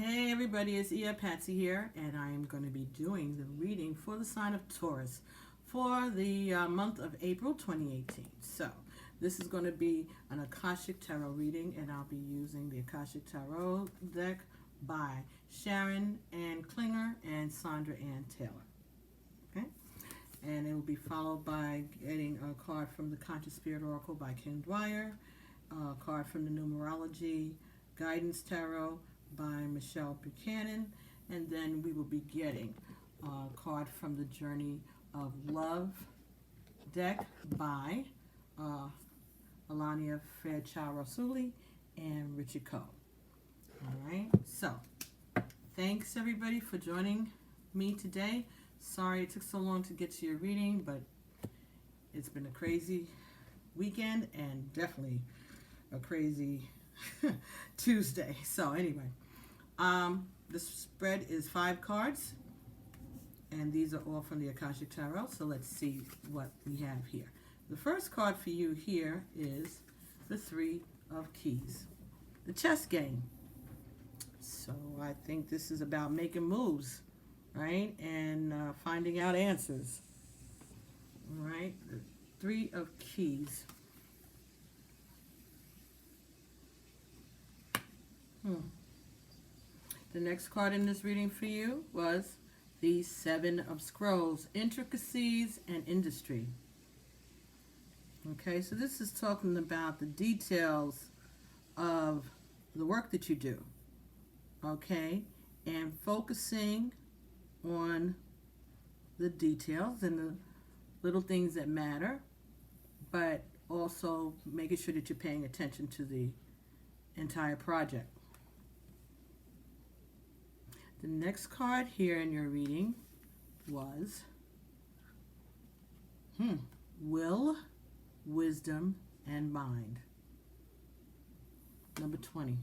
Hey everybody, it's IyaPatsy here, and I am going to be doing the reading for the sign of Taurus for the month of April 2018. So, this is going to be an Akashic Tarot reading, and I'll be using the Akashic Tarot deck by Sharon Ann Klinger and Sandra Ann Taylor. Okay? And it will be followed by getting a card from the Conscious Spirit Oracle by Ken Dwyer, a card from the Numerology Guidance Tarot by Michelle Buchanan, and then we will be getting a card from the Journey of Love deck by Alania Fairchild Rasuli and Richard Coe. Alright, so thanks everybody for joining me today. Sorry it took so long to get to your reading, but it's been a crazy weekend and definitely a crazy Tuesday. So anyway, this spread is 5 cards, and these are all from the Akashic Tarot. So let's see what we have here. The first card for you here is the 3 of Keys, the chess game. So I think this is about making moves, right, and finding out answers. All right, the 3 of Keys. The next card in this reading for you was the 7 of Scrolls, Intricacies and Industry. Okay, so this is talking about the details of the work that you do, okay, and focusing on the details and the little things that matter, but also making sure that you're paying attention to the entire project. The next card here in your reading was Will, Wisdom, and Mind. Number 20.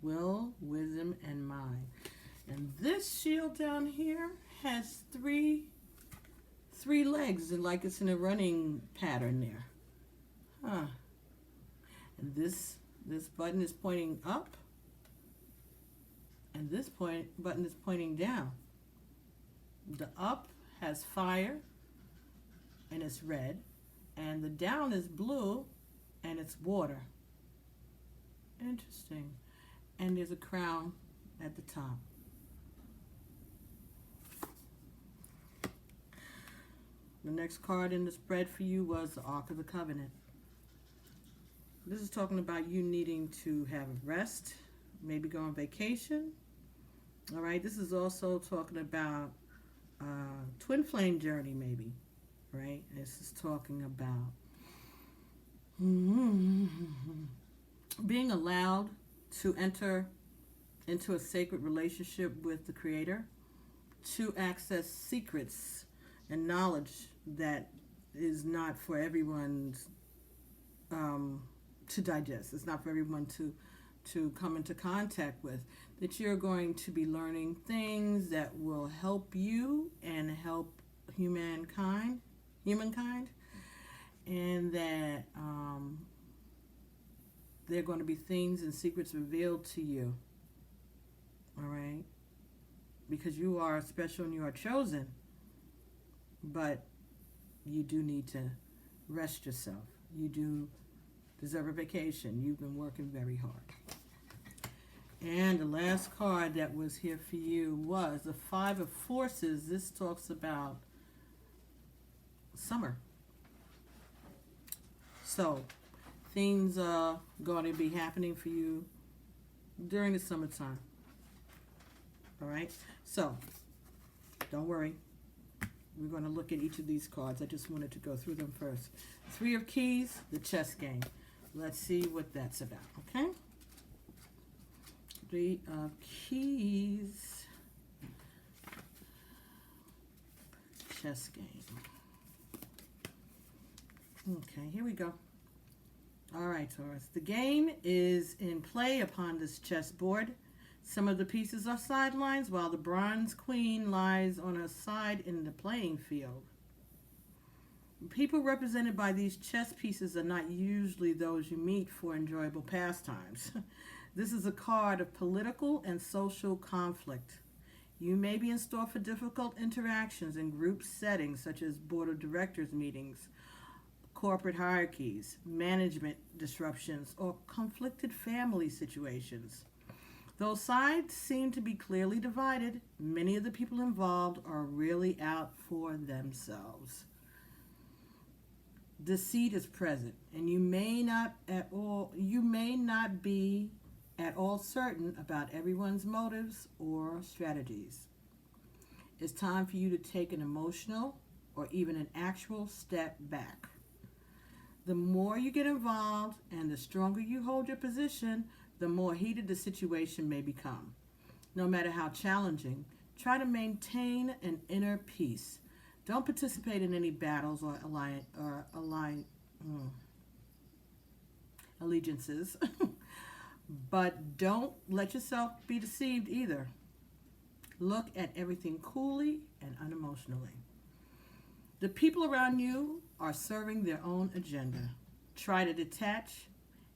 Will, Wisdom, and Mind. And this shield down here has three legs, and like it's in a running pattern there. And this button is pointing up, and this button is pointing down. The up has fire, and it's red, and the down is blue, and it's water. Interesting. And there's a crown at the top. The next card in the spread for you was the Ark of the Covenant. This is talking about you needing to have rest, maybe go on vacation. All right, this is also talking about twin flame journey, maybe, right? This is talking about being allowed to enter into a sacred relationship with the Creator, to access secrets and knowledge that is not for everyone's to digest. It's not for everyone to come into contact with. That you're going to be learning things that will help you and help humankind, and that there are going to be things and secrets revealed to you. All right, because you are special and you are chosen, but you do need to rest yourself. You do deserve a vacation. You've been working very hard. And the last card that was here for you was the 5 of Forces. This talks about summer. So things are going to be happening for you during the summertime. All right? So don't worry. We're going to look at each of these cards. I just wanted to go through them first. 3 of Keys, the chess game. Let's see what that's about, okay? 3 of Keys, chess game. Okay, here we go. All right, Taurus. The game is in play upon this chessboard. Some of the pieces are sidelines, while the bronze queen lies on her side in the playing field. People represented by these chess pieces are not usually those you meet for enjoyable pastimes. This is a card of political and social conflict. You may be in store for difficult interactions in group settings such as board of directors meetings, corporate hierarchies, management disruptions, or conflicted family situations. Though sides seem to be clearly divided, many of the people involved are really out for themselves. Deceit is present, and you may not be at all certain about everyone's motives or strategies. It's time for you to take an emotional or even an actual step back. The more you get involved and the stronger you hold your position, the more heated the situation may become. No matter how challenging, try to maintain an inner peace. Don't participate in any battles or allegiances, but don't let yourself be deceived either. Look at everything coolly and unemotionally. The people around you are serving their own agenda. Try to detach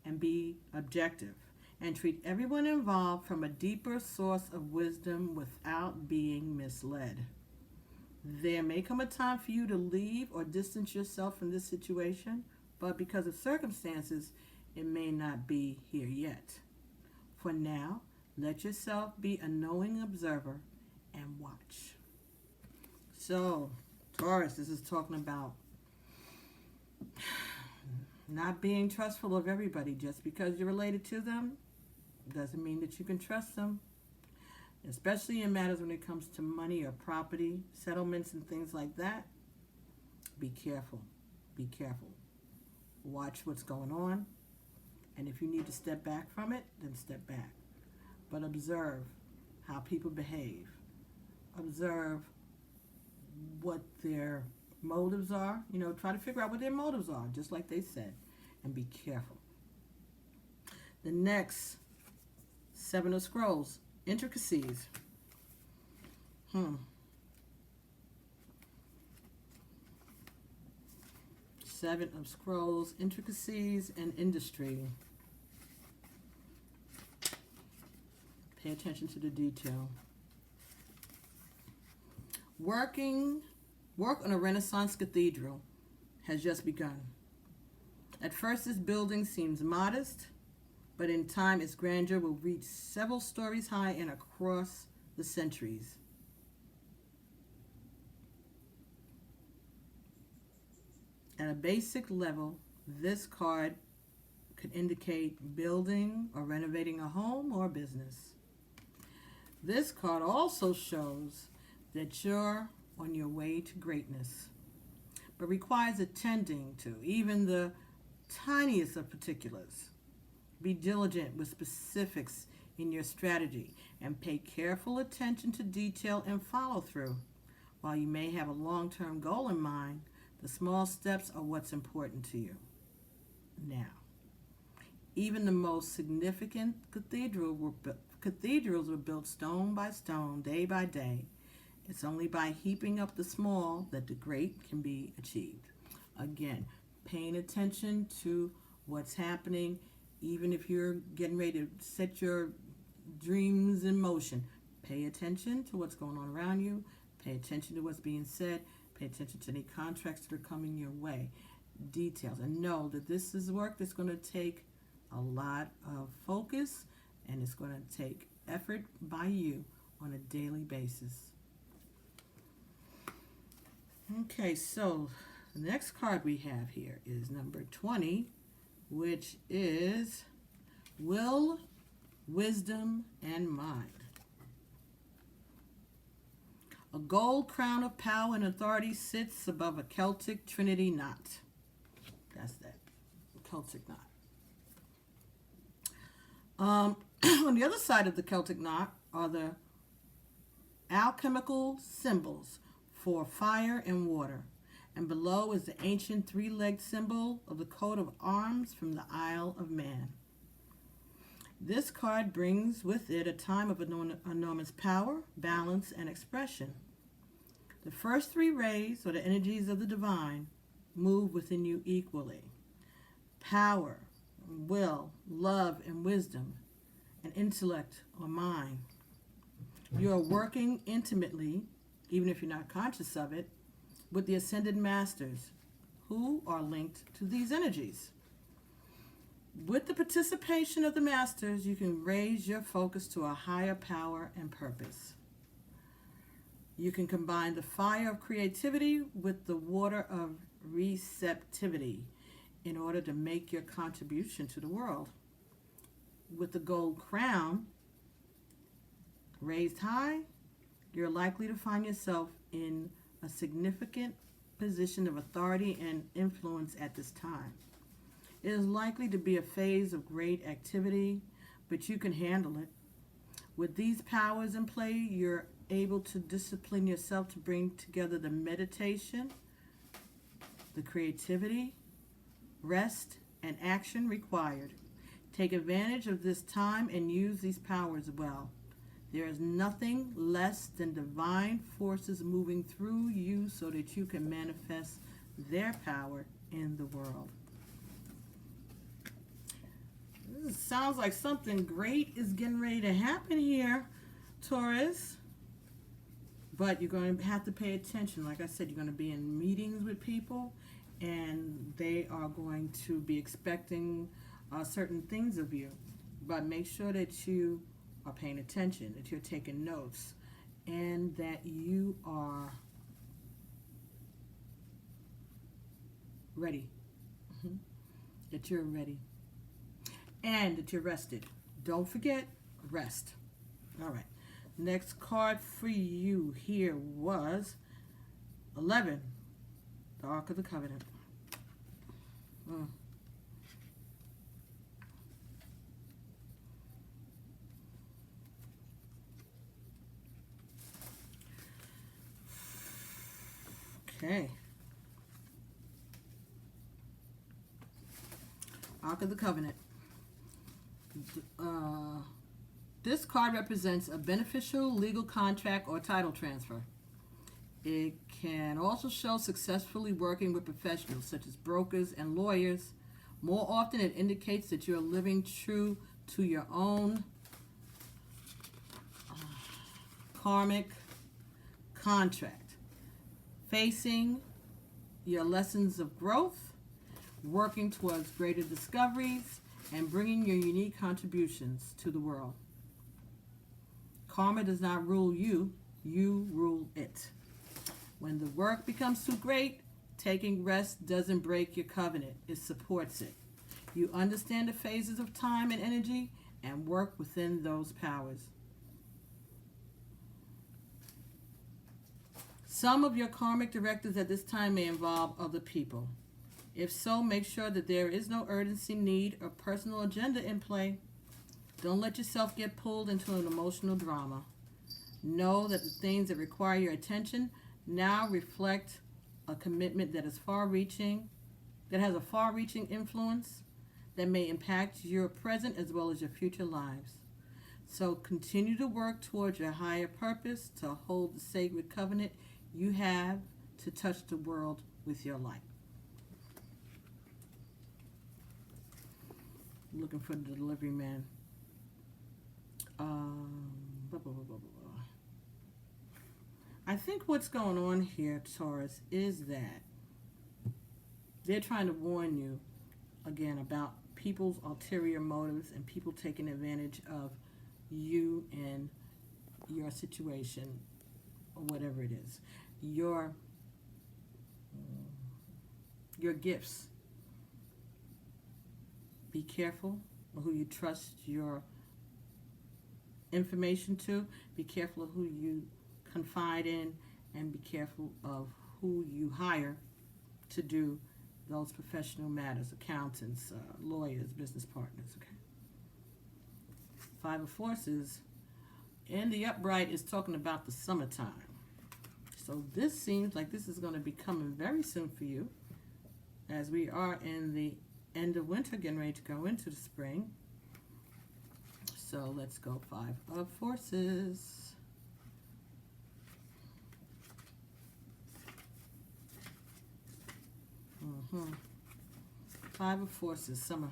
and be objective, and treat everyone involved from a deeper source of wisdom without being misled. There may come a time for you to leave or distance yourself from this situation, but because of circumstances, it may not be here yet. For now, let yourself be a knowing observer and watch. So, Taurus, this is talking about not being trustful of everybody. Just because you're related to them doesn't mean that you can trust them, especially in matters when it comes to money or property, settlements and things like that. Be careful. Be careful. Watch what's going on, and if you need to step back from it, then step back. But observe how people behave. Observe what their motives are. Try to figure out what their motives are, just like they said, and be careful. The next Seven of Scrolls, intricacies. Seven of Scrolls, intricacies and industry. Pay attention to the detail. Work on a Renaissance cathedral has just begun. At first, this building seems modest, but in time its grandeur will reach several stories high and across the centuries. At a basic level, this card could indicate building or renovating a home or business. This card also shows that you're on your way to greatness, but requires attending to even the tiniest of particulars. Be diligent with specifics in your strategy and pay careful attention to detail and follow through. While you may have a long-term goal in mind, the small steps are what's important to you. Now, even the most significant cathedrals were built stone by stone, day by day. It's only by heaping up the small that the great can be achieved. Again, paying attention to what's happening, even if you're getting ready to set your dreams in motion. Pay attention to what's going on around you. Pay attention to what's being said. Pay attention to any contracts that are coming your way. Details. And know that this is work that's going to take a lot of focus, and it's going to take effort by you on a daily basis. Okay, so the next card we have here is number 20, which is Will, Wisdom, and Mind. A gold crown of power and authority sits above a Celtic Trinity knot. That's that, Celtic knot. On the other side of the Celtic knot are the alchemical symbols for fire and water, and below is the ancient three-legged symbol of the coat of arms from the Isle of Man. This card brings with it a time of enormous power, balance, and expression. The first three rays, or the energies of the divine, move within you equally. Power, will, love, and wisdom, and intellect or mind. You are working intimately, even if you're not conscious of it, with the ascended masters who are linked to these energies. With the participation of the masters, you can raise your focus to a higher power and purpose. You can combine the fire of creativity with the water of receptivity in order to make your contribution to the world. With the gold crown raised high, you're likely to find yourself in a significant position of authority and influence at this time. It is likely to be a phase of great activity, but you can handle it. With these powers in play, you're able to discipline yourself to bring together the meditation, the creativity, rest, and action required. Take advantage of this time and use these powers well. There is nothing less than divine forces moving through you so that you can manifest their power in the world. This sounds like something great is getting ready to happen here, Taurus. But you're going to have to pay attention. Like I said, you're going to be in meetings with people, and they are going to be expecting certain things of you. But make sure that you are paying attention, that you're taking notes, and that you are ready. That you're ready. And that you're rested. Don't forget, rest. All right. Next card for you here was 11, the Ark of the Covenant. Okay. Ark of the Covenant. This card represents a beneficial legal contract or title transfer. It can also show successfully working with professionals such as brokers and lawyers. More often, it indicates that you're living true to your own karmic contract, facing your lessons of growth, working towards greater discoveries, and bringing your unique contributions to the world. Karma does not rule you, you rule it. When the work becomes too great, taking rest doesn't break your covenant, it supports it. You understand the phases of time and energy and work within those powers. Some of your karmic directives at this time may involve other people. If so, make sure that there is no urgency, need, or personal agenda in play. Don't let yourself get pulled into an emotional drama. Know that the things that require your attention now reflect a commitment that is far-reaching, that has a far-reaching influence that may impact your present as well as your future lives. So continue to work towards your higher purpose to hold the sacred covenant you have to touch the world with your light. Looking for the delivery man. I think what's going on here, Taurus, is that they're trying to warn you, again, about people's ulterior motives and people taking advantage of you and your situation, or whatever it is. Your gifts. Be careful of who you trust your information to. Be careful of who you confide in, and be careful of who you hire to do those professional matters, accountants, lawyers, business partners. Okay. Five of Forces in the upright is talking about the summertime. So this seems like this is going to be coming very soon for you, as we are in the end of winter, getting ready to go into the spring. So let's go Five of Forces. Five of Forces, summer.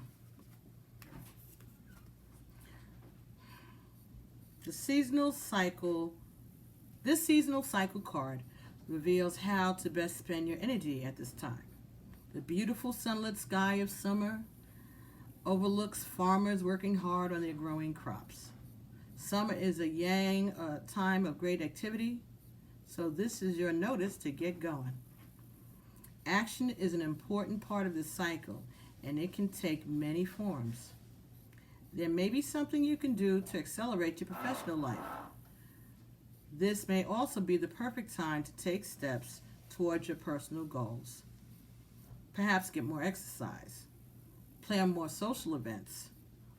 This seasonal cycle card reveals how to best spend your energy at this time. The beautiful sunlit sky of summer overlooks farmers working hard on their growing crops. Summer is a yang time of great activity, so this is your notice to get going. Action is an important part of this cycle, and it can take many forms. There may be something you can do to accelerate your professional life. This may also be the perfect time to take steps towards your personal goals. Perhaps get more exercise, plan more social events,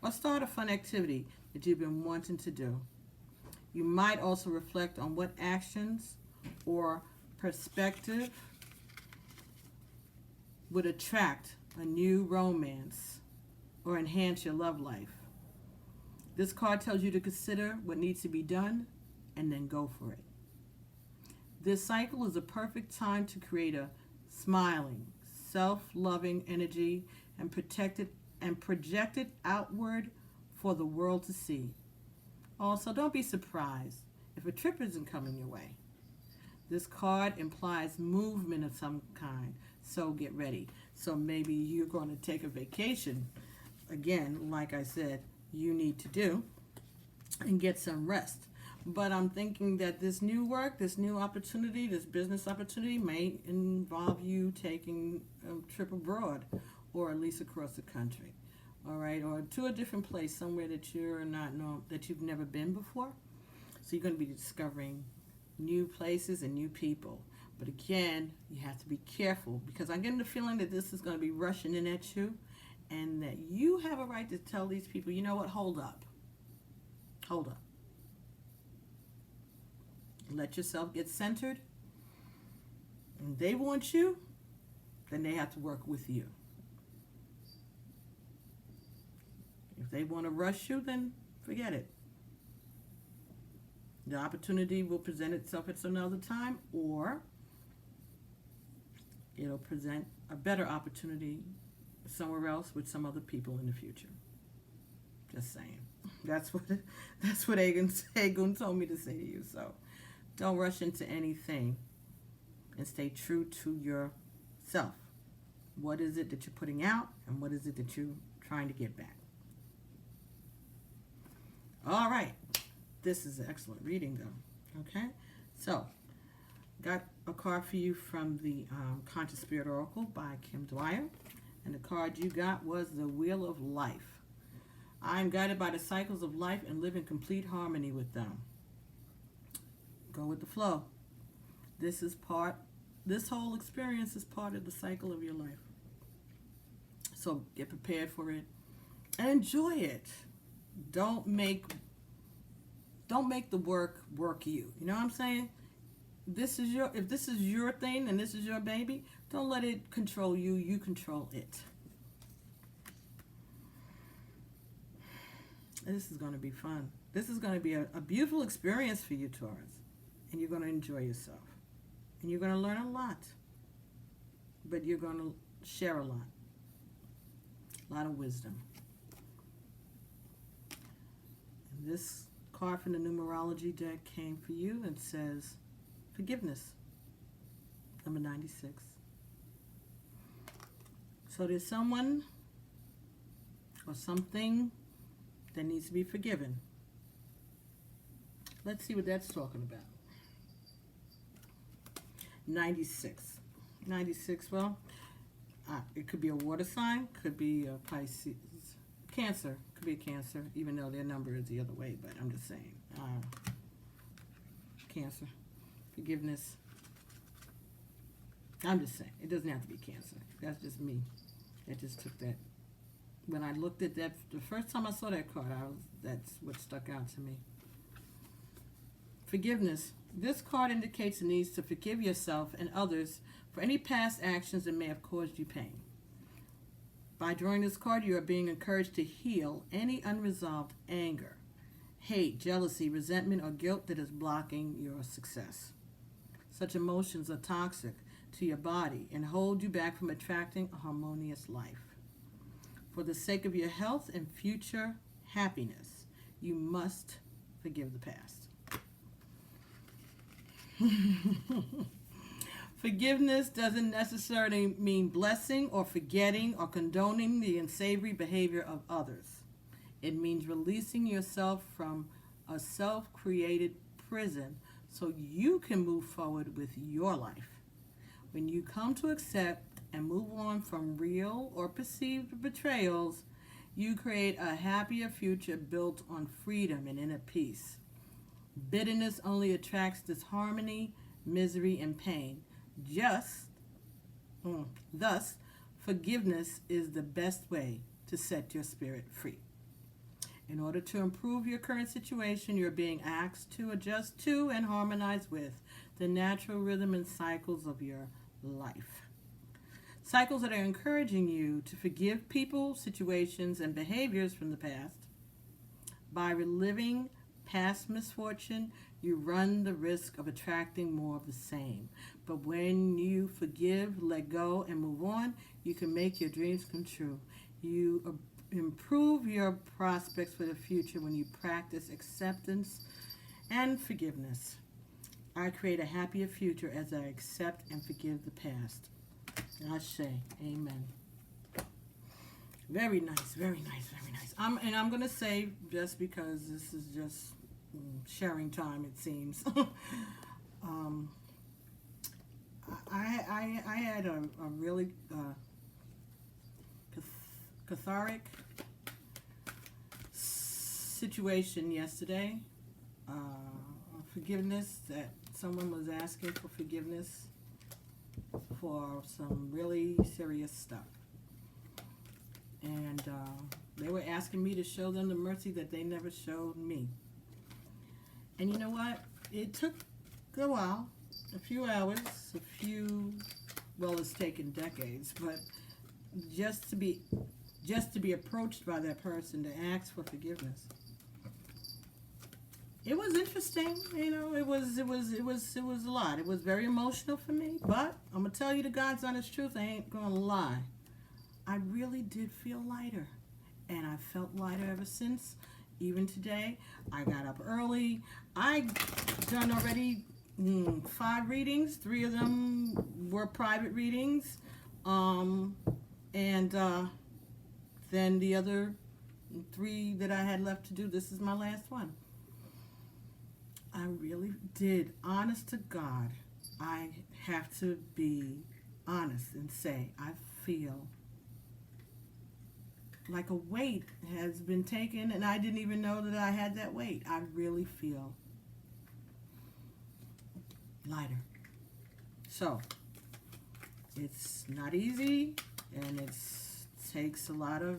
or start a fun activity that you've been wanting to do. You might also reflect on what actions or perspective would attract a new romance or enhance your love life. This card tells you to consider what needs to be done and then go for it. This cycle is a perfect time to create a smiling, self-loving energy and project it outward for the world to see. Also, don't be surprised if a trip isn't coming your way. This card implies movement of some kind, so get ready. So maybe you're going to take a vacation. Again, like I said, you need to do and get some rest. But I'm thinking that this new work, this new opportunity, this business opportunity may involve you taking a trip abroad, or at least across the country, all right, or to a different place, somewhere that that you've never been before. So you're going to be discovering new places and new people. But again, you have to be careful, because I'm getting the feeling that this is going to be rushing in at you, and that you have a right to tell these people, you know what, hold up. Let yourself get centered. And they want you, then they have to work with you. If they want to rush you, then forget it. The opportunity will present itself at another time, or it'll present a better opportunity somewhere else with some other people in the future. Just saying. That's what Agun told me to say to you. So don't rush into anything, and stay true to yourself. What is it that you're putting out, and what is it that you're trying to get back? All right. This is an excellent reading, though. Okay? So, got a card for you from the Conscious Spirit Oracle by Kim Dwyer. And the card you got was the Wheel of Life. I am guided by the cycles of life and live in complete harmony with them. Go with the flow. This whole experience is part of the cycle of your life. So get prepared for it and enjoy it. Don't make the work you. You know what I'm saying? If this is your thing and this is your baby, don't let it control you. You control it. This is going to be fun. This is going to be a beautiful experience for you, Taurus. And you're going to enjoy yourself. And you're going to learn a lot. But you're going to share a lot. A lot of wisdom. And this card from the numerology deck came for you and says, forgiveness, number 96. So there's someone or something that needs to be forgiven. Let's see what that's talking about. 96. 96, well, it could be a water sign, could be a Pisces, Cancer, could be a Cancer, even though their number is the other way, but I'm just saying. Cancer, forgiveness. I'm just saying, it doesn't have to be Cancer. That's just me. I just took that. When I looked at that, the first time I saw that card, that's what stuck out to me. Forgiveness. This card indicates the need to forgive yourself and others for any past actions that may have caused you pain. By drawing this card, you are being encouraged to heal any unresolved anger, hate, jealousy, resentment, or guilt that is blocking your success. Such emotions are toxic. to your body and hold you back from attracting a harmonious life. For the sake of your health and future happiness, you must forgive the past. Forgiveness doesn't necessarily mean blessing or forgetting or condoning the unsavory behavior of others. It means releasing yourself from a self-created prison so you can move forward with your life. When you come to accept and move on from real or perceived betrayals, you create a happier future built on freedom and inner peace. Bitterness only attracts disharmony, misery, and pain. Thus, forgiveness is the best way to set your spirit free. In order to improve your current situation, you're being asked to adjust to and harmonize with the natural rhythm and cycles of your life. Cycles that are encouraging you to forgive people, situations, and behaviors from the past. By reliving past misfortune, you run the risk of attracting more of the same. But when you forgive, let go, and move on, you can make your dreams come true. You improve your prospects for the future when you practice acceptance and forgiveness. I create a happier future as I accept and forgive the past. Ashe. Amen. Very nice, very nice, very nice. I'm going to say, just because this is just sharing time, it seems. I had a really cathartic situation yesterday. Forgiveness, that someone was asking for forgiveness for some really serious stuff. And they were asking me to show them the mercy that they never showed me. And you know what? It took a while, a few hours, it's taken decades, but just to be approached by that person to ask for forgiveness. It was interesting, it was a lot. It was very emotional for me, but I'm going to tell you the God's honest truth, I ain't going to lie. I really did feel lighter, and I felt lighter ever since. Even today, I got up early. I done already 5 readings. 3 of them were private readings, and then the other 3 that I had left to do. This is my last one. I really did, honest to God, I have to be honest and say I feel like a weight has been taken, and I didn't even know that I had that weight. I really feel lighter. So, it's not easy, and it takes a lot of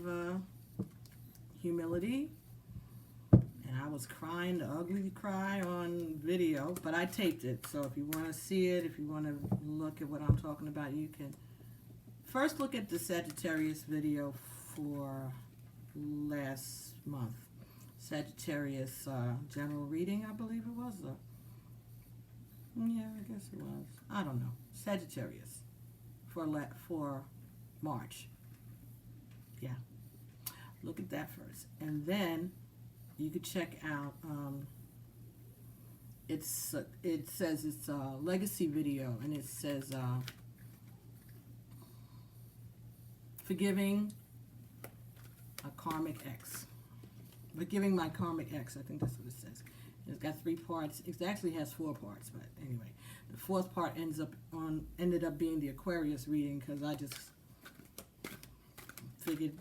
humility. And I was crying, the ugly cry on video, but I taped it. So if you want to see it, if you want to look at what I'm talking about, you can first look at the Sagittarius video for last month. Sagittarius general reading, I believe it was. Yeah, I guess it was. I don't know. Sagittarius for March. Yeah. Look at that first. And then you could check out, it says it's a legacy video, and it says forgiving a karmic ex. Forgiving my karmic ex, I think that's what it says. And it's got 3 parts. It actually has 4 parts, but anyway. The 4th part ended up being the Aquarius reading, because I just figured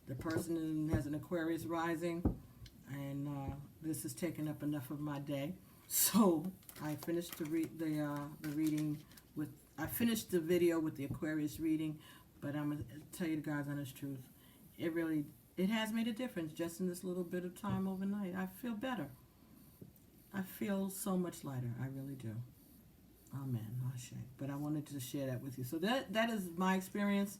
the person has an Aquarius rising, and this has taken up enough of my day. So I finished the reading with. I finished the video with the Aquarius reading, but I'm gonna tell you the God's honest truth. It has made a difference just in this little bit of time overnight. I feel better. I feel so much lighter. I really do. Amen. Ashe. But I wanted to share that with you. So that is my experience,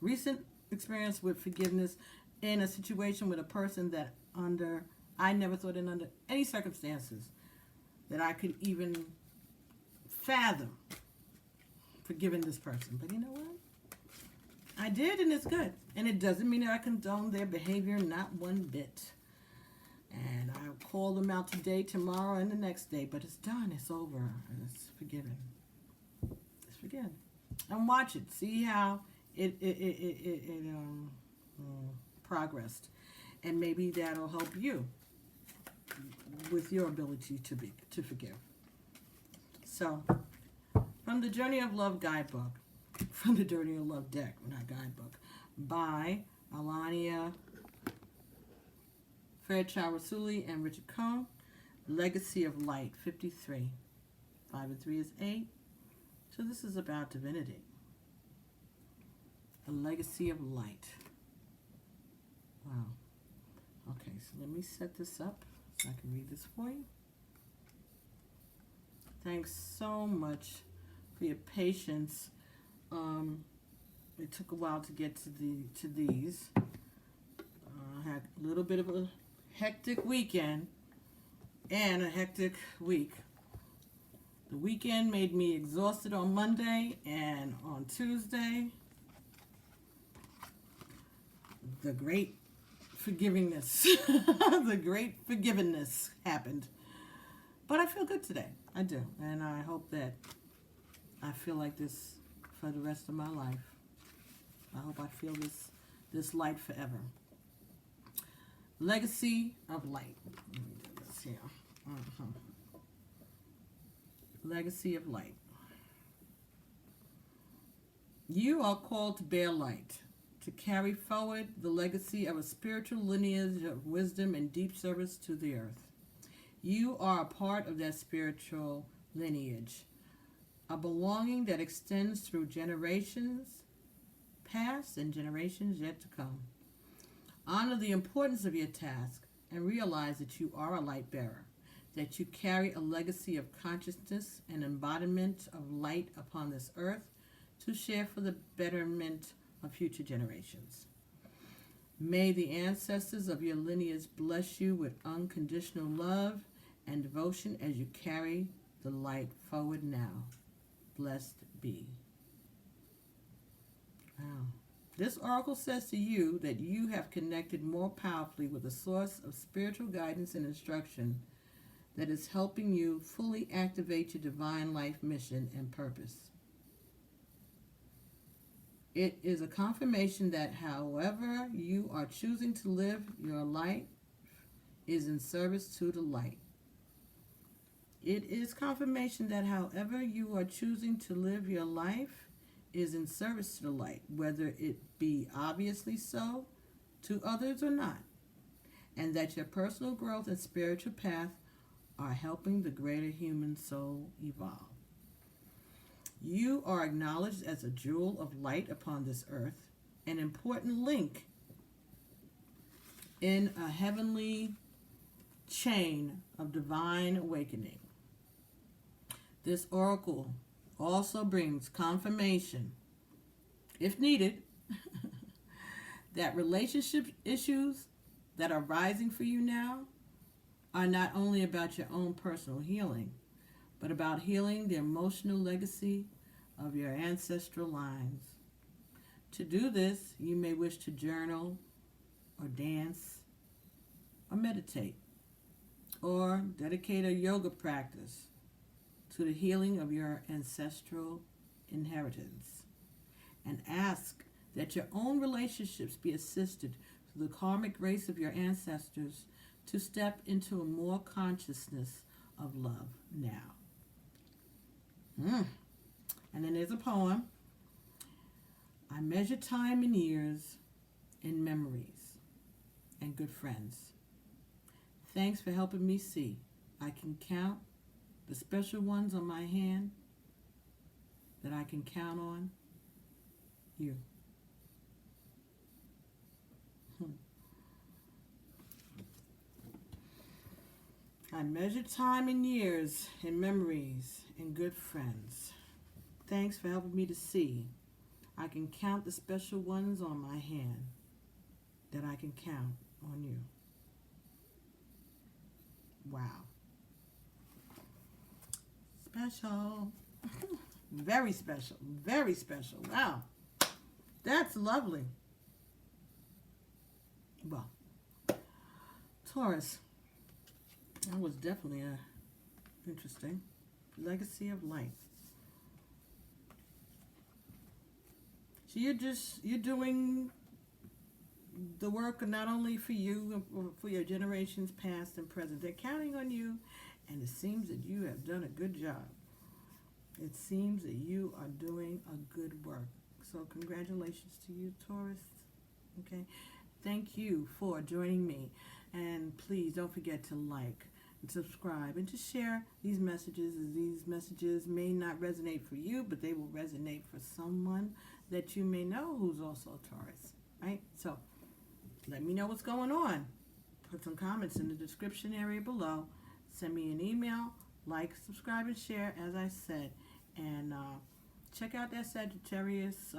recent experience with forgiveness in a situation with a person that I never thought under any circumstances that I could even fathom forgiving this person. But you know what? I did, and it's good. And it doesn't mean that I condone their behavior, not one bit. And I'll call them out today, tomorrow, and the next day. But it's done. It's over. And it's forgiven. It's forgiven. And watch it. See how it progressed. And maybe that'll help you with your ability to forgive. So, from the Journey of Love guidebook, from the Journey of Love deck, not guidebook, by Alania Fairchild Rasuli and Richard Cohn, Legacy of Light, 53. 5 and 3 is 8. So this is about divinity. A legacy of light. Wow. Okay, so let me set this up so I can read this for you. Thanks so much for your patience. It took a while to get to these. I had a little bit of a hectic weekend and a hectic week. The weekend made me exhausted on Monday, and on Tuesday, the great forgivingness, the great forgiveness happened. But I feel good today. I do. And I hope that I feel like this for the rest of my life. I hope I feel this light forever. Legacy of light. Let me do this here. Legacy of light. You are called to bear light, to carry forward the legacy of a spiritual lineage of wisdom and deep service to the earth. You are a part of that spiritual lineage, a belonging that extends through generations past and generations yet to come. Honor the importance of your task and realize that you are a light bearer, that you carry a legacy of consciousness and embodiment of light upon this earth to share for the betterment of future generations. May the ancestors of your lineage bless you with unconditional love and devotion as you carry the light forward now. Blessed be. Wow. This oracle says to you that you have connected more powerfully with a source of spiritual guidance and instruction that is helping you fully activate your divine life mission and purpose. It is a confirmation that however you are choosing to live your life is in service to the light. It is confirmation that however you are choosing to live your life is in service to the light, whether it be obviously so to others or not, and that your personal growth and spiritual path are helping the greater human soul evolve. You are acknowledged as a jewel of light upon this earth, an important link in a heavenly chain of divine awakening. This oracle also brings confirmation, if needed, that relationship issues that are rising for you now are not only about your own personal healing, but about healing the emotional legacy of your ancestral lines. To do this, you may wish to journal or dance or meditate or dedicate a yoga practice to the healing of your ancestral inheritance, and ask that your own relationships be assisted through the karmic grace of your ancestors to step into a more consciousness of love now. And then there's a poem. I measure time in years, in memories, and good friends. Thanks for helping me see. I can count the special ones on my hand that I can count on. You. I measure time in years, in memories, and good friends. Thanks for helping me to see. I can count the special ones on my hand that I can count on you. Wow. Special. Very special. Very special. Wow. That's lovely. Well, Taurus. That was definitely interesting. Legacy of light. So you're doing the work not only for you, for your generations past and present. They're counting on you, and it seems that you have done a good job. It seems that you are doing a good work. So congratulations to you, Taurus. Okay. Thank you for joining me. And please don't forget to like and subscribe and to share these messages, as these messages may not resonate for you, but they will resonate for someone that you may know who's also a Taurus. Right? So let me know what's going on. Put some comments in the description area below. Send me an email. Like, subscribe, and share, as I said. And check out that Sagittarius